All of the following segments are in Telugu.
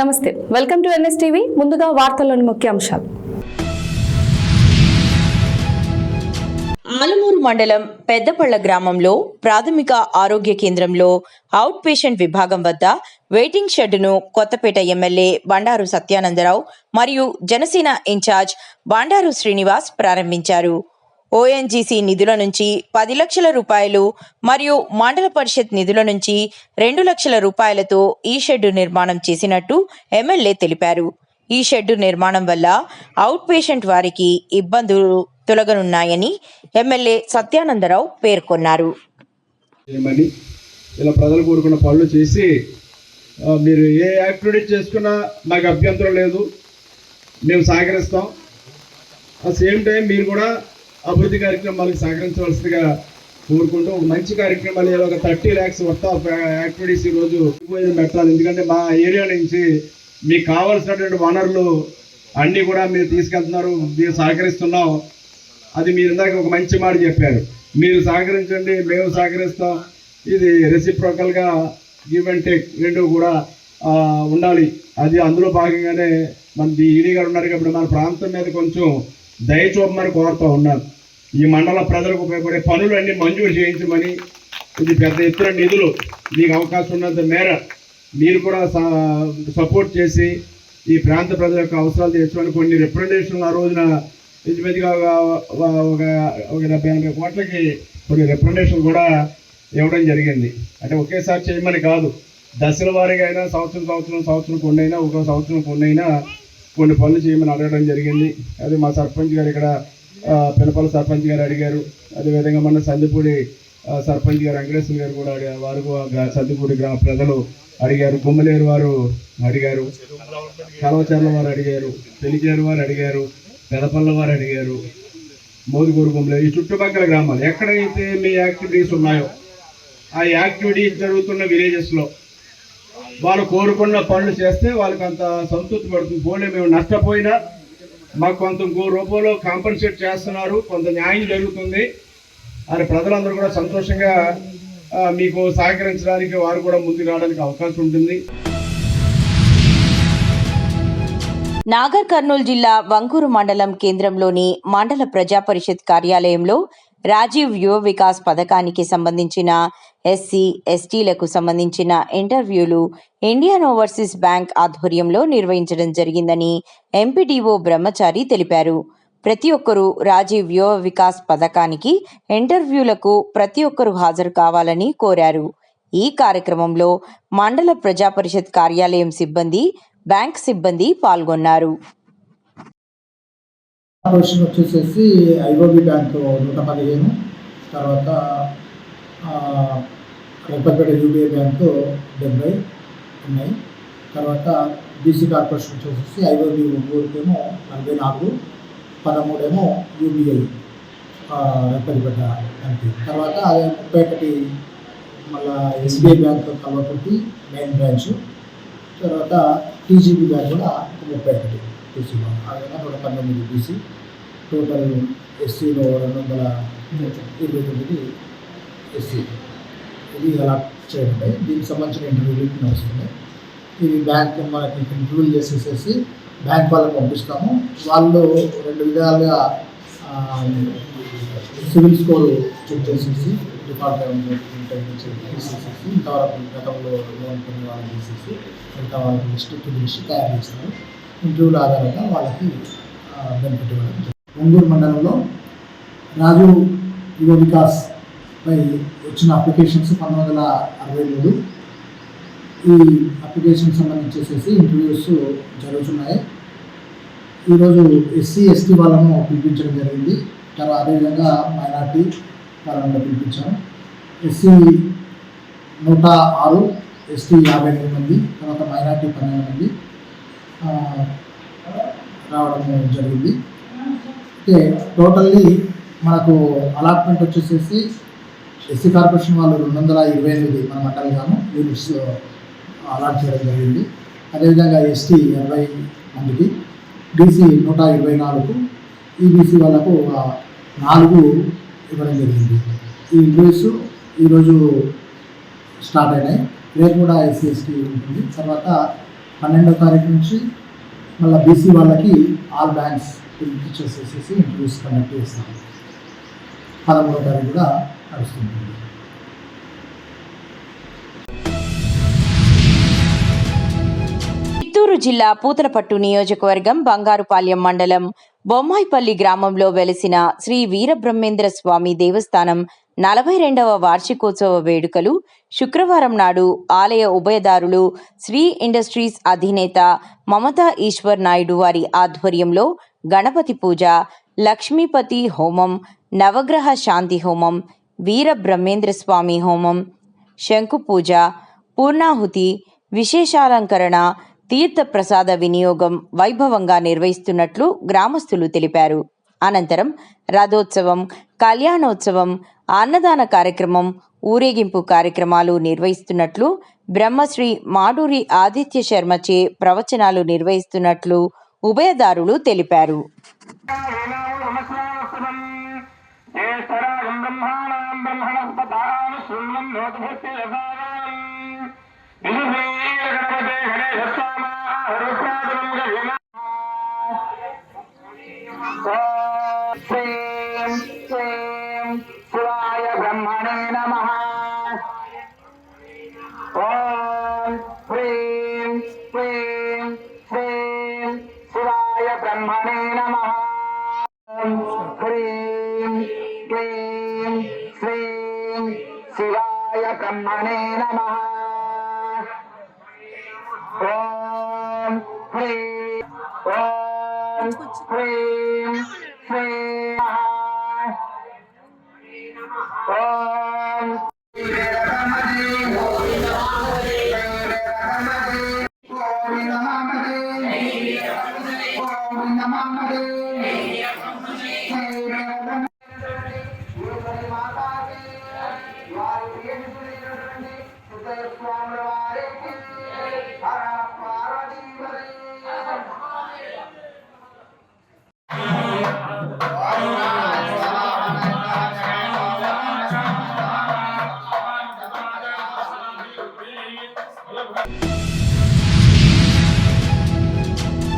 నమస్తే, వెల్కమ్ టు ఎన్ఎస్ టీవీ. ముందుగా వార్తల్లోని ముఖ్యాంశాలు. ఆలమూరు మండలం పెద్దపళ్ల గ్రామంలో ప్రాథమిక ఆరోగ్య కేంద్రంలో అవుట్ పేషెంట్ విభాగం వద్ద వెయిటింగ్ షెడ్డును కొత్తపేట ఎమ్మెల్యే బండారు సత్యానందరావు మరియు జనసేన ఇన్ఛార్జ్ బండారు శ్రీనివాస్ ప్రారంభించారు. ఓఎన్జీసీ నిధుల నుంచి 10 లక్షల రూపాయలు మరియు మండల పరిషత్ నిధుల నుంచి 2 లక్షల రూపాయలతో ఈ షెడ్డు నిర్మాణం చేసినట్టు ఎమ్మెల్యే తెలిపారు. ఈ షెడ్డు నిర్మాణం వల్ల అవుట్ పేషెంట్ వారికి ఇబ్బందులు తొలగనున్నాయని ఎమ్మెల్యే సత్యానందరావు పేర్కొన్నారు. ఇలా ప్రజలు కోరుకున్న పనులు చేసి మీరు ఏ యాక్టివిటీ చేసుకున్నా నాకు అభ్యంతరం లేదు, మేము సహకరిస్తాం. సేమ్ టైం మీరు కూడా అభివృద్ధి కార్యక్రమాలకు సహకరించవలసిందిగా కోరుకుంటూ ఒక మంచి కార్యక్రమాలు ఒక 30 lakhs వర్త్ ఆఫ్ యాక్టివిటీస్ ఈరోజు పెట్టాలి. ఎందుకంటే మా ఏరియా నుంచి మీకు కావాల్సినటువంటి వనరులు అన్నీ కూడా మీరు తీసుకెళ్తున్నారు, మీరు సహకరిస్తున్నాం. అది మీరు ఇందాక ఒక మంచి మాట చెప్పారు, మీరు సహకరించండి మేము సహకరిస్తాం. ఇది రెసిప్రోకల్గా గివ్ అండ్ టేక్ రెండు కూడా ఉండాలి. అది అందులో భాగంగానే మన ఈడీ గారు ఉన్నారు కాబట్టి మన ప్రాంతం మీద కొంచెం దయ చూపమని కోరుతూ ఉన్నాను. ఈ మండల ప్రజలకు ఉపయోగపడే పనులు అన్నీ మంజూరు చేయించమని, ఇది పెద్ద ఎత్తున నిధులు మీకు అవకాశం ఉన్నంత మేర మీరు కూడా సపోర్ట్ చేసి ఈ ప్రాంత ప్రజల యొక్క అవసరాలు తెచ్చుకొని కొన్ని రిప్రజెంటేషన్లు ఆ రోజున ఇంచుమించుగా ఒక 70-80 కోట్లకి కొన్ని రిప్రజెంటేషన్ కూడా ఇవ్వడం జరిగింది. అంటే ఒకేసారి చేయమని కాదు, దశల వారీగా అయినా సంవత్సరం కొన్ని అయినా ఒక సంవత్సరం కొన్ని అయినా కొన్ని పనులు చేయమని అడగడం జరిగింది. అది మా సర్పంచ్ గారు ఇక్కడ పినపల్లి సర్పంచ్ గారు అడిగారు. అదేవిధంగా మన సందిపూడి సర్పంచ్ గారు వెంకటేశ్వర గారు కూడా అడిగారు. వారు సందిపూడి గ్రామ ప్రజలు అడిగారు, గుమ్మలేరు వారు అడిగారు, కలవచర్ల వారు అడిగారు, పెలిచేరు వారు అడిగారు, పెదపల్ల వారు అడిగారు, మోదుగూరు గుమ్మలేరు, ఈ చుట్టుపక్కల గ్రామాలు ఎక్కడైతే మీ యాక్టివిటీస్ ఉన్నాయో ఆ యాక్టివిటీస్ జరుగుతున్న విలేజెస్లో వాళ్ళు కోరుకున్న పనులు చేస్తే వాళ్ళకి అంత సంతృప్తి పడుతుంది. పోలే మేము నష్టపోయినా మాకు కొంత రూపంలో కాంపన్సేట్ చేస్తున్నారు, కొంత న్యాయం జరుగుతుంది అని ప్రజలందరూ కూడా సంతోషంగా మీకు సహకరించడానికి వారు కూడా ముందుకు రావడానికి అవకాశం ఉంటుంది. నాగర్ కర్నూలు జిల్లా వంగూరు మండలం కేంద్రంలోని మండల ప్రజా పరిషత్ కార్యాలయంలో రాజీవ్ యువ వికాస్ పథకానికి సంబంధించిన ఎస్సీ ఎస్టీలకు సంబంధించిన ఇంటర్వ్యూలు ఇండియన్ ఓవర్సీస్ బ్యాంక్ ఆధ్వర్యంలో నిర్వహించడం జరిగిందని ఎంపీడీఓ బ్రహ్మచారి తెలిపారు. ప్రతి ఒక్కరూ రాజీవ్ యువ వికాస్ పథకానికి ఇంటర్వ్యూలకు ప్రతి ఒక్కరూ హాజరు కావాలని కోరారు. ఈ కార్యక్రమంలో మండల ప్రజా పరిషత్ కార్యాలయం సిబ్బంది, బ్యాంక్ సిబ్బంది పాల్గొన్నారు. వచ్చేసేసి ఐఓబి బ్యాంకు 115, తర్వాత రెప్పపేట యూబీఐ బ్యాంకు 70 ఉన్నాయి. తర్వాత బీసీ కార్పొరేషన్ వచ్చేసి ఐఓబి ఊరికేమో 44, 13 యూబీఐ రెప్పపేట బ్యాంకు. తర్వాత అదే 31 మళ్ళీ SBI bank Kalwakurthy main branch. తర్వాత టీజీబీ బ్యాంక్ కూడా 31 టీసీలో, అదే 119 బీసీ. టోటల్ ఎస్సీలో 229 ఎస్సీ. ఇది అలాట్ చేయడం. దీనికి సంబంధించిన ఇంటర్వ్యూలు నడుస్తుంది. ఇది బ్యాంక్ మనకి ఇంటర్వ్యూలు చేసేసేసి బ్యాంక్ వాళ్ళకి పంపిస్తాము. వాళ్ళు 2 విధాలుగా సివిల్ స్కోర్ చెక్ చేసేసి డిపార్ట్మెంట్ తీసేసేసి ఇంతవరకు గతంలో లోన్ కొన్ని వాళ్ళకి తీసేసి మిగతా వాళ్ళకి లిస్ట్ తయారు చేస్తారు. ఇంటర్వ్యూల ఆధారంగా వాళ్ళకి బెనిఫిట్ ఇవ్వడం. వంగూరు మండలంలో రాజు యువ వికాస్ పై వచ్చిన అప్లికేషన్స్ 1963. ఈ అప్లికేషన్ సంబంధించేసేసి ఇంటర్వ్యూస్ జరుగుతున్నాయి. ఈరోజు ఎస్సీ ఎస్టీ వాళ్ళను పిలిపించడం జరిగింది. తర్వాత అదేవిధంగా మైనార్టీ వాళ్ళను పిలిపించాము. ఎస్సీ 106, ఎస్టీ 58 మంది, తర్వాత మైనార్టీ 12 మంది రావడం జరిగింది. అయితే టోటల్లీ మనకు అలాట్మెంట్ వచ్చేసేసి ఎస్సీ కార్పొరేషన్ వాళ్ళు 228 మన మండలంగాను యూనిట్స్ అలాట్ చేయడం జరిగింది. అదేవిధంగా ఎస్టీ 80 మందికి, బీసీ 124, ఈబీసీ వాళ్ళకు 4 ఇవ్వడం జరిగింది. ఈ ఇంటర్వ్యూస్ ఈరోజు స్టార్ట్ అయినాయి. రేపు కూడా ఎస్సీ ఎస్టీ ఉంటుంది. తర్వాత 12వ తారీఖు నుంచి మళ్ళీ బీసీ వాళ్ళకి ఆల్ బ్యాంక్స్ చేసేసి ఇంటర్వ్యూస్ కండక్ట్ చేస్తాము. 13వ తారీఖు కూడా నడుస్తుంది. చిత్తూరు జిల్లా పూతలపట్టు నియోజకవర్గం బంగారుపాలెం మండలం బొమ్మాయిపల్లి గ్రామంలో వెలిసిన శ్రీ వీరబ్రహ్మేంద్ర స్వామి దేవస్థానం 42వ వార్షికోత్సవ వేడుకలు శుక్రవారం నాడు ఆలయ ఉభయదారులు శ్రీ ఇండస్ట్రీస్ అధినేత మమతా ఈశ్వర్ నాయుడు వారి ఆధ్వర్యంలో గణపతి పూజ, లక్ష్మీపతి హోమం, నవగ్రహ శాంతి హోమం, వీరబ్రహ్మేంద్ర స్వామి హోమం, శంకు పూజ, పూర్ణాహుతి, విశేషాలంకరణ, తీర్థ ప్రసాద వినియోగం వైభవంగా నిర్వహిస్తున్నట్లు గ్రామస్తులు తెలిపారు. అనంతరం రథోత్సవం, కళ్యాణోత్సవం, అన్నదాన కార్యక్రమం, ఊరేగింపు కార్యక్రమాలు నిర్వహిస్తున్నట్లు, బ్రహ్మశ్రీ మాడూరి ఆదిత్య శర్మచే ప్రవచనాలు నిర్వహిస్తున్నట్లు ఉభయదారులు తెలిపారు. శివాయ బ్రహ్మణే నమః. ఓం హ్రీం క్లీం శ్రీం శివాయ బ్రహ్మణే నమః. ఓం హ్రీం క్లీం శ్రీం శివాయ బ్రహ్మణే నమః. ఓం హ్రీం శ్రీం ఓం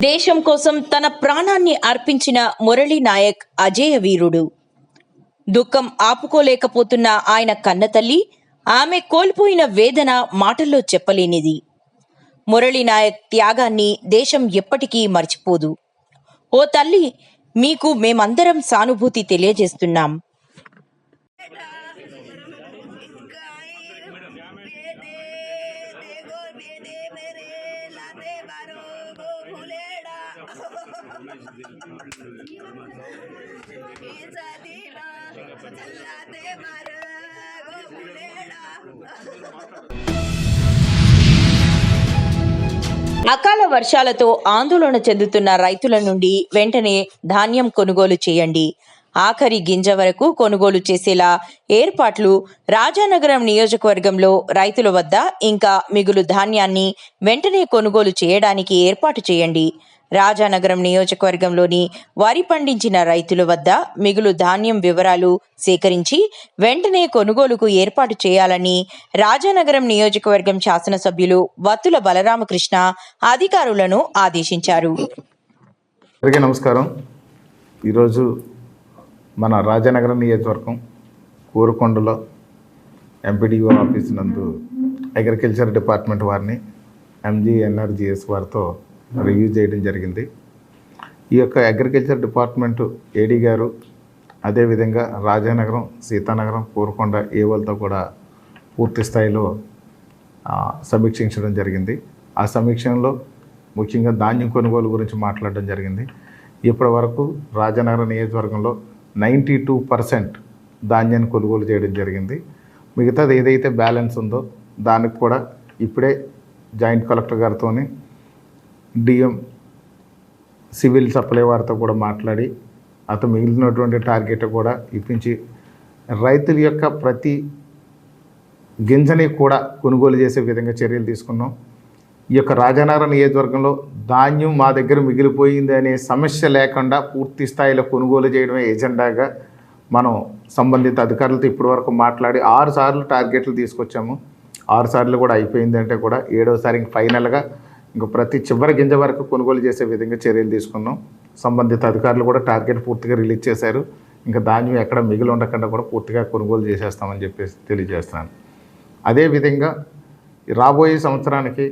దేశం కోసం తన ప్రాణాన్ని అర్పించిన మురళీ నాయక్ అజేయ వీరుడు. దుఃఖం ఆపుకోలేకపోతున్న ఆయన కన్నతల్లి, ఆమె కోల్పోయిన వేదన మాటల్లో చెప్పలేనిది. మురళీ నాయక్ త్యాగాన్ని దేశం ఎప్పటికీ మర్చిపోదు. ఓ తల్లి, మీకు మేమందరం సానుభూతి తెలియజేస్తున్నాం. అకాల వర్షాలతో ఆందోళన చెందుతున్న రైతుల నుండి వెంటనే ధాన్యం కొనుగోలు చేయండి. ఆఖరి గింజ వరకు కొనుగోలు చేసేలా ఏర్పాట్లు రాజానగరం నియోజకవర్గంలో రైతుల వద్ద ఇంకా మిగులు ధాన్యాన్ని వెంటనే కొనుగోలు చేయడానికి ఏర్పాటు చేయండి. రాజానగరం నియోజకవర్గంలోని వరి పండించిన రైతుల వద్ద మిగులు ధాన్యం వివరాలు సేకరించి వెంటనే కొనుగోలుకు ఏర్పాటు చేయాలని రాజానగరం నియోజకవర్గం శాసనసభ్యులు వత్తుల బలరామకృష్ణ అధికారులను ఆదేశించారు. అందరికీ నమస్కారం. ఈరోజు మన రాజానగరం నియోజకవర్గం కోరుకొండలో ఎంపీడీఓ ఆఫీస్ నందు అగ్రికల్చర్ డిపార్ట్మెంట్ వారిని MGNRGS వారితో రివ్యూ చేయడం జరిగింది. ఈ యొక్క అగ్రికల్చర్ డిపార్ట్మెంటు ఏడీ గారు, అదేవిధంగా రాజానగరం, సీతానగరం, కోరుకొండ ఏవోలతో కూడా పూర్తి స్థాయిలో సమీక్షించడం జరిగింది. ఆ సమీక్షలో ముఖ్యంగా ధాన్యం కొనుగోలు గురించి మాట్లాడడం జరిగింది. ఇప్పటి వరకు రాజానగరం నియోజకవర్గంలో 92% ధాన్యాన్ని కొనుగోలు చేయడం జరిగింది. మిగతాది ఏదైతే బ్యాలెన్స్ ఉందో దానికి కూడా ఇప్పుడే జాయింట్ కలెక్టర్ గారితో డిఎం సివిల్ సప్లై వారితో కూడా మాట్లాడి అతను మిగిలినటువంటి టార్గెట్ కూడా ఇప్పించి రైతుల యొక్క ప్రతి గింజని కూడా కొనుగోలు చేసే విధంగా చర్యలు తీసుకున్నాం. ఈ యొక్క రాజానగరం నియోజకవర్గంలో ధాన్యం మా దగ్గర మిగిలిపోయింది అనే సమస్య లేకుండా పూర్తి స్థాయిలో కొనుగోలు చేయడమే ఎజెండాగా మనం సంబంధిత అధికారులతో ఇప్పటివరకు మాట్లాడి 6 సార్లు టార్గెట్లు తీసుకొచ్చాము. 6 సార్లు కూడా అయిపోయిందంటే కూడా 7వ సారి ఫైనల్గా ఇంకా ప్రతి చివరి గింజ వరకు కొనుగోలు చేసే విధంగా చర్యలు తీసుకున్నాం. సంబంధిత అధికారులు కూడా టార్గెట్ పూర్తిగా రిలీజ్ చేశారు. ఇంకా ధాన్యం ఎక్కడ మిగిలి ఉండకుండా కూడా పూర్తిగా కొనుగోలు చేసేస్తామని చెప్పేసి తెలియజేస్తున్నాను. అదేవిధంగా రాబోయే సంవత్సరానికి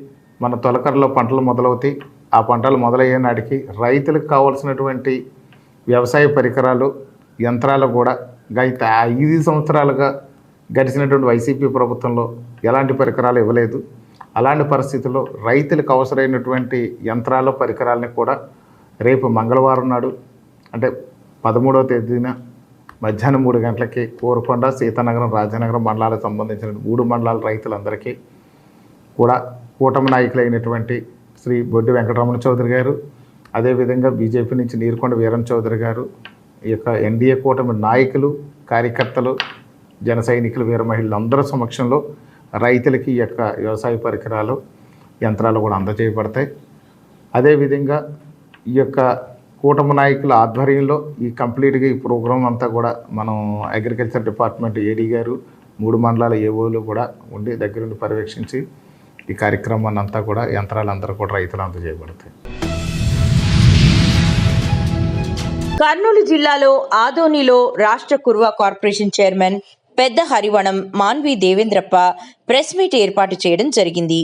మన తొలకరలో పంటలు మొదలవుతాయి. ఆ పంటలు మొదలయ్యే నాటికి రైతులకు కావాల్సినటువంటి వ్యవసాయ పరికరాలు, యంత్రాలు కూడా గత 5 సంవత్సరాలుగా గడిచినటువంటి వైసీపీ ప్రభుత్వంలో ఎలాంటి పరికరాలు ఇవ్వలేదు. అలాంటి పరిస్థితుల్లో రైతులకు అవసరమైనటువంటి యంత్రాలు, పరికరాలని కూడా రేపు మంగళవారం నాడు అంటే 13వ తేదీన మధ్యాహ్నం 3 గంటలకి కోరుకొండ, సీతానగరం, రాజానగరం మండలాలకు సంబంధించిన 3 మండలాల రైతులందరికీ కూడా కూటమి నాయకులైనటువంటి శ్రీ బొడ్డి వెంకటరమణ చౌదరి గారు, అదేవిధంగా బీజేపీ నుంచి నీరుకొండ వీరన్ చౌదరి గారు, ఈ యొక్క ఎన్డీఏ కూటమి నాయకులు, కార్యకర్తలు, జన సైనికులు, వీర మహిళలు అందరి సమక్షంలో రైతులకి ఈ యొక్క వ్యవసాయ పరికరాలు, యంత్రాలు కూడా అందజేయబడతాయి. అదేవిధంగా ఈ యొక్క కూటమి నాయకుల ఆధ్వర్యంలో ఈ కంప్లీట్గా ఈ ప్రోగ్రాం అంతా కూడా మనం అగ్రికల్చర్ డిపార్ట్మెంట్ ఏడీ గారు, 3 మండలాల ఏఓలు కూడా ఉండి దగ్గరుండి పర్యవేక్షించి ఈ కార్యక్రమాన్ని అంతా కూడా యంత్రాలందరూ కూడా రైతులు అందజేయబడతాయి. కర్నూలు జిల్లాలో ఆదోనిలో రాష్ట్ర కుర్వా కార్పొరేషన్ చైర్మన్ పెద్ద హరివణం మాన్వి దేవేంద్రప్ప ప్రెస్ మీట్ ఏర్పాటు చేయడం జరిగింది.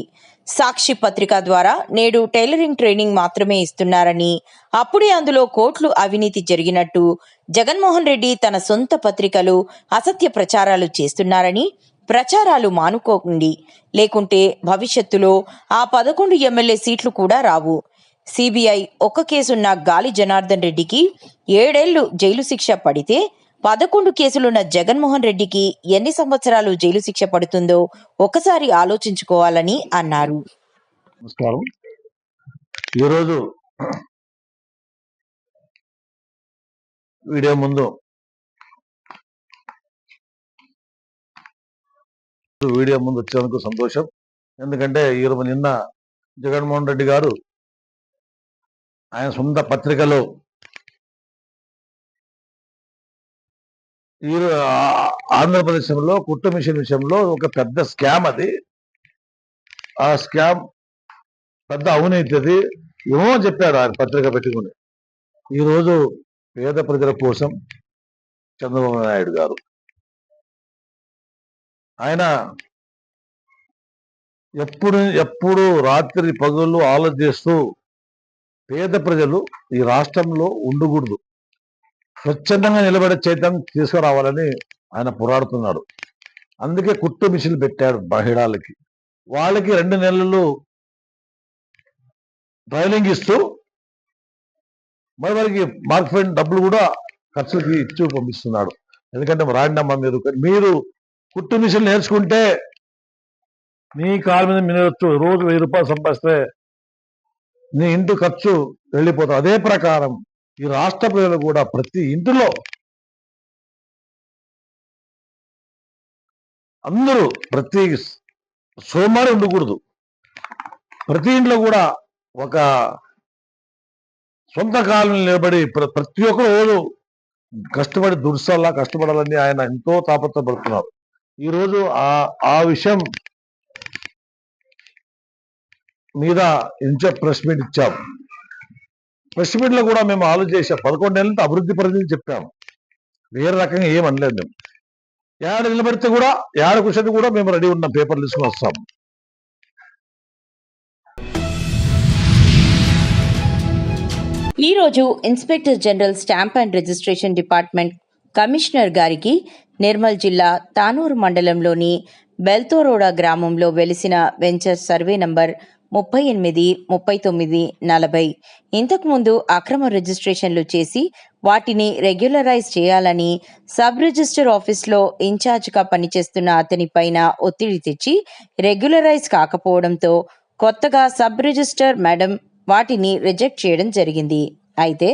సాక్షి పత్రిక ద్వారా నేడు టైలరింగ్ ట్రైనింగ్ మాత్రమే ఇస్తున్నారని, అప్పుడే అందులో కోట్లు అవినీతి జరిగినట్టు జగన్మోహన్ రెడ్డి తన సొంత పత్రికలు అసత్య ప్రచారాలు చేస్తున్నారని, ప్రచారాలు మానుకోకండి, లేకుంటే భవిష్యత్తులో ఆ 11 ఎమ్మెల్యే సీట్లు కూడా రావు. సిబిఐ ఒక్క కేసున్న గాలి జనార్దన్ రెడ్డికి 7 ఏళ్లు జైలు శిక్ష పడితే 11 కేసులున్న జగన్మోహన్ రెడ్డికి ఎన్ని సంవత్సరాలు జైలు శిక్ష పడుతుందో ఒకసారి ఆలోచించుకోవాలని అన్నారు. నమస్కారం. ఈరోజు వీడియో ముందు వచ్చినందుకు సంతోషం. ఎందుకంటే నిన్న జగన్మోహన్ రెడ్డి గారు ఆయన సొంత పత్రికలో ఆంధ్రప్రదేశ్లో కుట్టు మిషన్ విషయంలో ఒక పెద్ద స్కామ్, అది ఆ స్కామ్ పెద్ద అవినీతి, అది ఏమో చెప్పాడు ఆయన పత్రిక పెట్టుకుని. ఈరోజు పేద ప్రజల కోసం చంద్రబాబు నాయుడు గారు ఆయన ఎప్పుడు రాత్రి పగళ్ళు ఆలోచిస్తూ పేద ప్రజలు ఈ రాష్ట్రంలో ఉండకూడదు, స్వచ్ఛందంగా నిలబడే చైతన్యం తీసుకురావాలని ఆయన పోరాడుతున్నాడు. అందుకే కుట్టు మిషన్లు పెట్టాడు మహిళలకి. వాళ్ళకి 2 నెలలు ట్రైనింగ్ ఇస్తూ మరి వారికి మార్కెట్ డబ్బులు కూడా ఖర్చులకి ఇచ్చి పంపిస్తున్నాడు. ఎందుకంటే రాండమ్మా, మీరు కుట్టు మిషన్ నేర్చుకుంటే మీ కాళ్ళ మీద మినవచ్చు, రోజు 1000 రూపాయలు సంపాదిస్తే నీ ఇంటి ఖర్చు వెళ్ళిపోతాం. అదే ప్రకారం ఈ రాష్ట్ర ప్రజలు కూడా ప్రతి ఇంటిలో అందరూ ప్రతి సోమవారం ఉండకూడదు, ప్రతి ఇంట్లో కూడా ఒక సొంత కాలం నిలబడి ప్రతి ఒక్కరు రోజు కష్టపడి దుర్సల్లా కష్టపడాలని ఆయన ఎంతో తాపత్రపడుతున్నారు. ఈరోజు ఆ విషయం మీద ప్రెస్ మీట్ ఇచ్చాము. ప్రెస్ మీట్ లో కూడా మేము ఆలోచించాం. 11 నెలలతో అభివృద్ధి పరిధిని చెప్పాము, వేరే రకంగా ఏం అనలేదు. మేము ఏడ నిలబడితే కూడా ఏడ కూర్చొని కూడా మేము రెడీ ఉన్న పేపర్లు తీసుకుని వస్తాము. ఈరోజు inspector general stamp and registration department commissioner గారికి నిర్మల్ జిల్లా తానూరు మండలంలోని బెల్తోరోడా గ్రామంలో వెలిసిన వెంచర్ సర్వే నంబర్ 38, 39, 40 ఇంతకుముందు అక్రమ రిజిస్ట్రేషన్లు చేసి వాటిని రెగ్యులరైజ్ చేయాలని సబ్ రిజిస్టర్ ఆఫీస్లో ఇన్ఛార్జ్గా పనిచేస్తున్న అతని పైన ఒత్తిడి తెచ్చి రెగ్యులరైజ్ కాకపోవడంతో కొత్తగా సబ్ రిజిస్టర్ మేడం వాటిని రిజెక్ట్ చేయడం జరిగింది. అయితే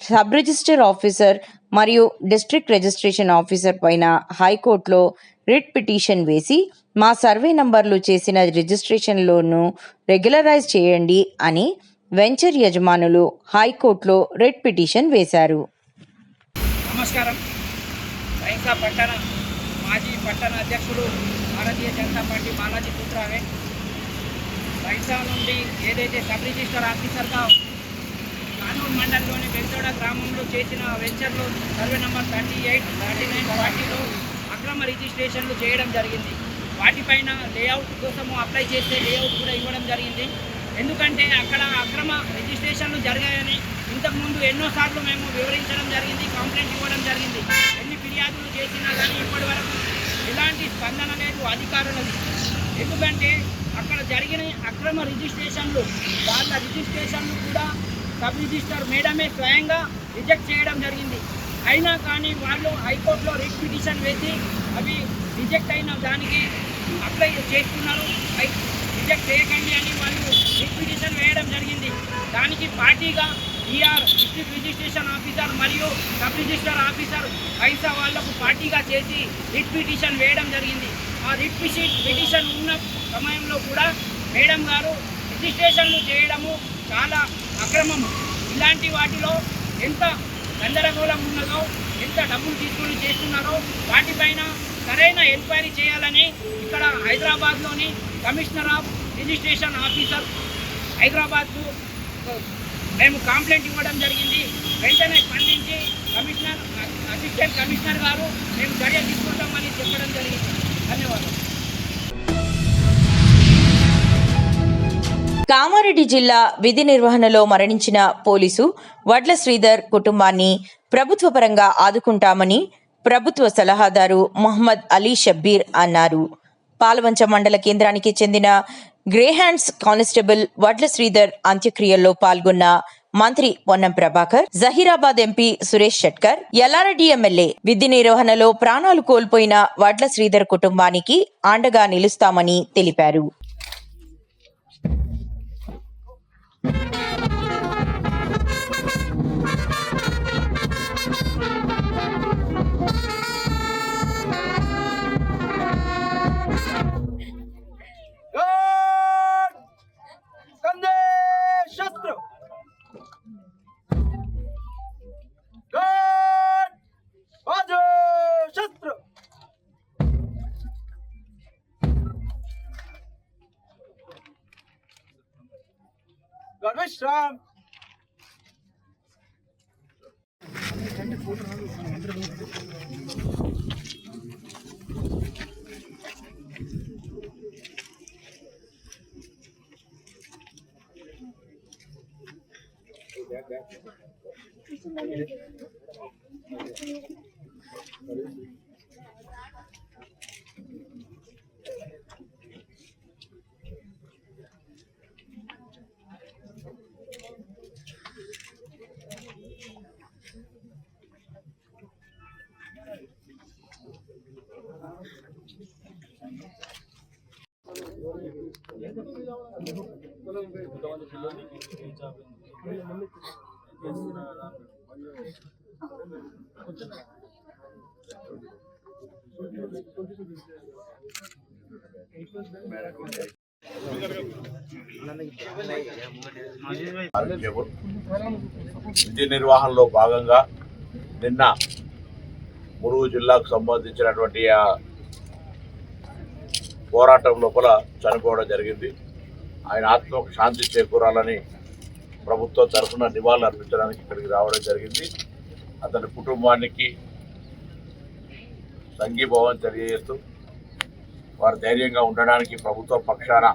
సబ్ రిజిస్టర్ ఆఫీసర్ మరియు డిస్ట్రిక్ట్ రిజిస్ట్రేషన్ ఆఫీసర్ పైన హైకోర్టులో రిట్ పిటిషన్ వేసి మా సర్వే నంబర్లు చేసిన రిజిస్ట్రేషన్లోనూ రెగ్యులరైజ్ చేయండి అని వెంచర్ యజమానులు హైకోర్టులో రిట్ పిటిషన్ వేశారు. నమస్కారం. సైన్సా పట్టణ మాజీ పట్టణ అధ్యక్షుడు భారతీయ జనతా పార్టీ బాలాజీ పుత్రావే. ఐసా నుండి ఏదైతే సబ్ రిజిస్టర్ ఆఫీసర్గా కానూరు మండలంలోని వెంచోడ గ్రామంలో చేసిన వెంచర్లో సర్వే నెంబర్ 38, 39, 40లో అక్రమ రిజిస్ట్రేషన్లు చేయడం జరిగింది. వాటిపైన లేఅవుట్ కోసము అప్లై చేస్తే లేఅవుట్ కూడా ఇవ్వడం జరిగింది. ఎందుకంటే అక్కడ అక్రమ రిజిస్ట్రేషన్లు జరిగాయని ఇంతకుముందు ఎన్నోసార్లు మేము వివరించడం జరిగింది, కంప్లైంట్ ఇవ్వడం జరిగింది. ఎన్ని ఫిర్యాదులు చేసినా కానీ ఇప్పటి వరకు ఎలాంటి స్పందన లేదు అధికారులది. ఎందుకంటే అక్కడ జరిగిన అక్రమ రిజిస్ట్రేషన్లు వాళ్ళ రిజిస్ట్రేషన్లు కూడా సబ్ రిజిస్టర్ మేడమే స్వయంగా రిజెక్ట్ చేయడం జరిగింది. అయినా కానీ వాళ్ళు హైకోర్టులో రిట్ పిటిషన్ వేసి అవి రిజెక్ట్ అయిన దానికి అప్లై చేస్తున్నారు. రిజెక్ట్ చేయకండి అని వాళ్ళు రిట్ పిటిషన్ వేయడం జరిగింది. దానికి పార్టీగా ఈఆర్ డిస్ట్రిక్ట్ రిజిస్ట్రేషన్ ఆఫీసర్ మరియు సబ్ రిజిస్టర్ ఆఫీసర్ ఐసా వాళ్లకు పార్టీగా చేసి రిట్ పిటిషన్ వేయడం జరిగింది. ఆ రిట్ పిటిషన్ ఉన్న సమయంలో కూడా మేడం గారు రిజిస్ట్రేషన్లు చేయడము చాలా అక్రమము. ఇలాంటి వాటిలో ఎంత గందరగోళం ఉన్నదో, ఎంత డబ్బులు తీసుకొని చేస్తున్నారో వాటిపైన సరైన ఎంక్వైరీ చేయాలని ఇక్కడ హైదరాబాద్లోని కమిషనర్ ఆఫ్ రిజిస్ట్రేషన్ ఆఫీసర్ హైదరాబాద్కు మేము కంప్లైంట్ ఇవ్వడం జరిగింది. వెంటనే స్పందించి అసిస్టెంట్ కమిషనర్ గారు మేము చర్య తీసుకుంటామని చెప్పడం జరిగింది. ధన్యవాదాలు. కామారెడ్డి జిల్లా విధి నిర్వహణలో మరణించిన పోలీసు వడ్ల శ్రీధర్ కుటుంబాన్ని ప్రభుత్వ పరంగా ఆదుకుంటామని ప్రభుత్వ సలహాదారు మొహమ్మద్ అలీ షబ్బీర్ అన్నారు. పాల్వంచ మండల కేంద్రానికి చెందిన గ్రేహాండ్స్ కానిస్టేబుల్ వడ్ల శ్రీధర్ అంత్యక్రియల్లో పాల్గొన్న మంత్రి పొన్నం ప్రభాకర్, జహీరాబాద్ ఎంపీ సురేష్ షెట్కర్, ఎల్లారెడ్డి ఎమ్మెల్యే విధి నిర్వహణలో ప్రాణాలు కోల్పోయిన వడ్ల శ్రీధర్ కుటుంబానికి అండగా నిలుస్తామని తెలిపారు. Garvishram. విధి నిర్వహణలో భాగంగా నిన్న ములుగు జిల్లాకు సంబంధించినటువంటి ఆ పోరాటం లోపల చనిపోవడం జరిగింది. ఆయన ఆత్మకు శాంతి చేకూరాలని ప్రభుత్వం తరఫున నివాళులు అర్పించడానికి ఇక్కడికి రావడం జరిగింది. అతని కుటుంబానికి సంఘీభావం తెలియజేస్తూ వారు ధైర్యంగా ఉండడానికి ప్రభుత్వ పక్షాన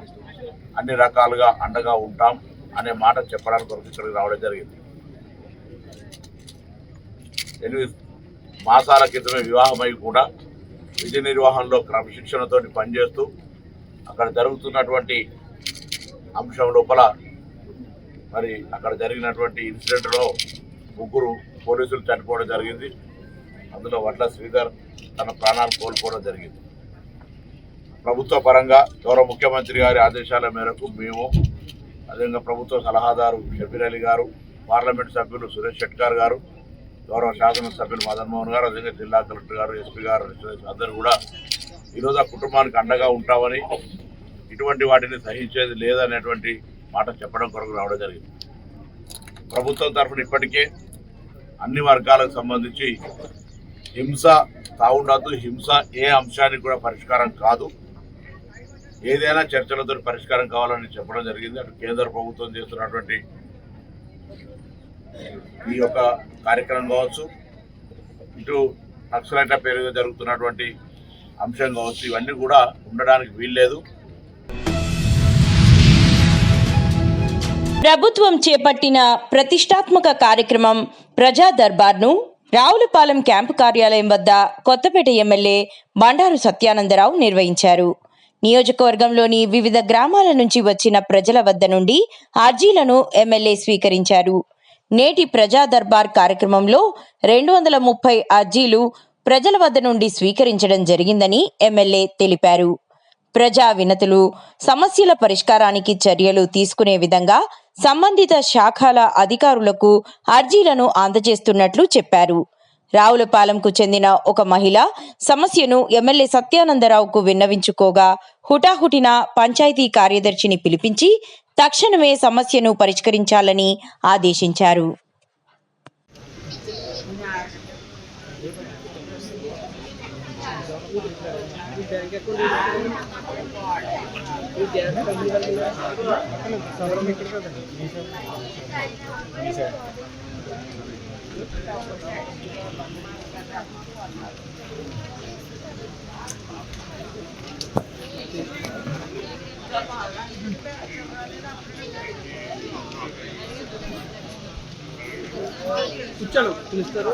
అన్ని రకాలుగా అండగా ఉంటాం అనే మాట చెప్పడానికి కొరకు ఇక్కడికి రావడం జరిగింది. 8 మాసాల క్రితమే వివాహమై కూడా విధి నిర్వహణలో క్రమశిక్షణతో పనిచేస్తూ అక్కడ జరుగుతున్నటువంటి అంశం లోపల మరి అక్కడ జరిగినటువంటి ఇన్సిడెంట్లో 3 పోలీసులు చనిపోవడం జరిగింది. అందులో వడ్ల శ్రీధర్ తన ప్రాణాలు కోల్పోవడం జరిగింది. ప్రభుత్వ పరంగా గౌరవ ముఖ్యమంత్రి గారి ఆదేశాల మేరకు మేము, అదేవిధంగా ప్రభుత్వ సలహాదారు షబీర్ అలీ గారు, పార్లమెంట్ సభ్యులు సురేష్ షెట్కర్ గారు, గౌరవ శాసనసభ్యులు మదన్ మోహన్ గారు, అదేవిధంగా జిల్లా కలెక్టర్ గారు, ఎస్పీ గారు అందరూ కూడా ఈరోజు ఆ కుటుంబానికి అండగా ఉంటామని, ఇటువంటి వాటిని సహించేది లేదనేటువంటి మాట చెప్పడం కొరకు రావడం జరిగింది. ప్రభుత్వం తరఫున ఇప్పటికే అన్ని వర్గాలకు సంబంధించి హింస తావుండద్దు, హింస ఏ అంశానికి కూడా పరిష్కారం కాదు, ఏదైనా చర్చలతో పరిష్కారం కావాలని చెప్పడం జరిగింది. అటు కేంద్ర ప్రభుత్వం చేస్తున్నటువంటి ఈ యొక్క కార్యక్రమం కావచ్చు, ఇటు నక్సలైట్ల పేరుగా జరుగుతున్నటువంటి అంశం కావచ్చు, ఇవన్నీ కూడా ఉండడానికి వీల్లేదు. ప్రభుత్వం చేపట్టిన ప్రతిష్టాత్మక కార్యక్రమం ప్రజా దర్బార్ను రావులపాలెం క్యాంపు కార్యాలయం వద్ద కొత్తపేట ఎమ్మెల్యే బండారు సత్యానందరావు నిర్వహించారు. నియోజకవర్గంలోని వివిధ గ్రామాల నుంచి వచ్చిన ప్రజల వద్ద నుండి అర్జీలను ఎమ్మెల్యే స్వీకరించారు. నేటి ప్రజా దర్బార్ కార్యక్రమంలో 230 అర్జీలు ప్రజల వద్ద నుండి స్వీకరించడం జరిగిందని ఎమ్మెల్యే తెలిపారు. ప్రజా వినతులు, సమస్యల పరిష్కారానికి చర్యలు తీసుకునే విధంగా సంబంధిత శాఖల అధికారులకు అర్జీలను అందజేస్తున్నట్లు చెప్పారు. రావులపాలెంకు చెందిన ఒక మహిళ సమస్యను ఎమ్మెల్యే సత్యానందరావుకు విన్నవించుకోగా హుటాహుటిన పంచాయతీ కార్యదర్శిని పిలిపించి తక్షణమే సమస్యను పరిష్కరించాలని ఆదేశించారు. కూర్చోను పిలుస్తారు.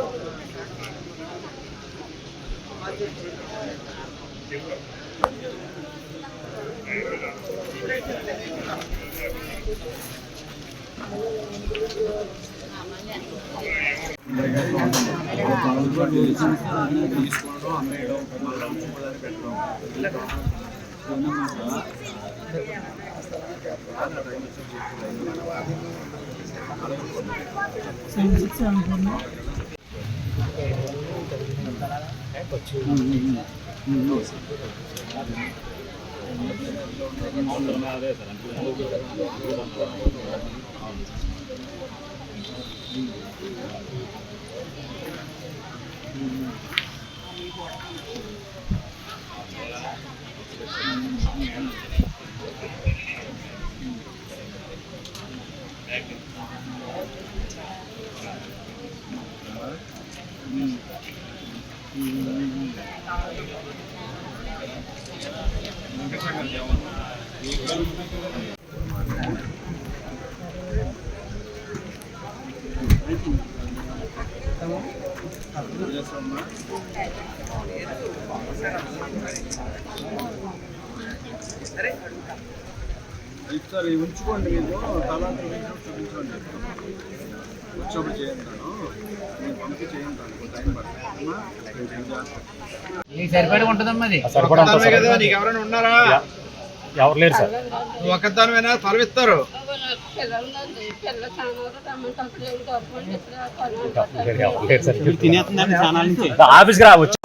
సార్ ఉంచుకోండి, మీరు తలాంతరం చూపించండి, వచ్చేప్పుడు చేయండి, నేను పంపి చేయండి, టైం పడుతుంది. సరిపడి ఉంటుందమ్మా కదా. నీకు ఎవరైనా ఉన్నారా? ఎవరు లేరు సార్. నువ్వు ఒక్కదానివైనా తలవిస్తారు. ఆఫీస్కి రావచ్చు.